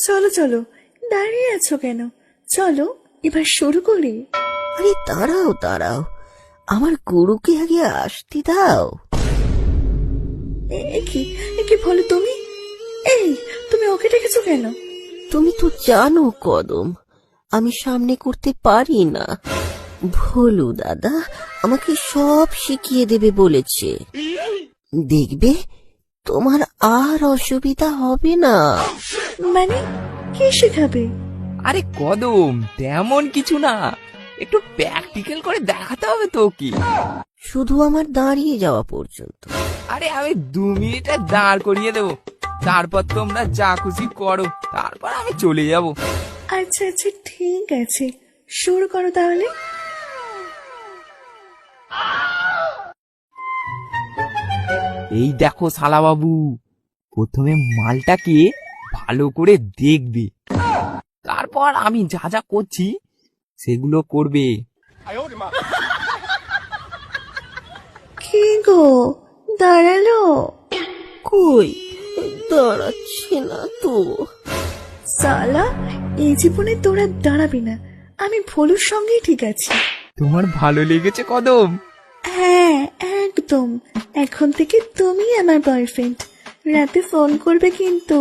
চলো চলো, দাঁড়িয়ে আছো কেন? চলো এবার শুরু করি। আরে দাঁড়াও দাঁড়াও, আমার গরুকে আগে আসতে দাও। কি বলো তুমি? এই, তুমি ওকে ডেকেছো কেন? তুমি তো জানো কদম, আমি সামনে করতে পারি না। ভোলু দাদা আমাকে সব শিখিয়ে দেবে বলেছে। দেখবে তোমার আর অসুবিধা হবে না। মানে কি শেখাবে? আরে কদম, তেমন কিছু না, একটু প্র্যাকটিক্যাল করে দেখাতে হবে তো কি। শুধু আমার দাঁড়িয়ে যাওয়া পর্যন্ত। আরে আমি 2 মিনিটে দাঁড় করিয়ে দেবো, তারপর তোমরা যা খুশি করো, তারপর আমি চলে যাব। আচ্ছা আচ্ছা, ঠিক আছে, শুরু করো তাহলে। এই দেখো শালা বাবু, প্রথমে মালটাকে ভালো করে দেখবে, তারপর আমি যা যা করছি সেগুলো করবে। কি গো, দাঁড়ালো? কই, দাঁড়াচ্ছে না তো। সালা, এই জীবনে তোরা দাঁড়াবি না, আমি ভোলুর সঙ্গেই ঠিক আছি। তোমার ভালো লেগেছে কদম? হ্যাঁ একদম, এখন থেকে তুমি আমার বয়ফ্রেন্ড। রাতে ফোন করবে কিন্তু।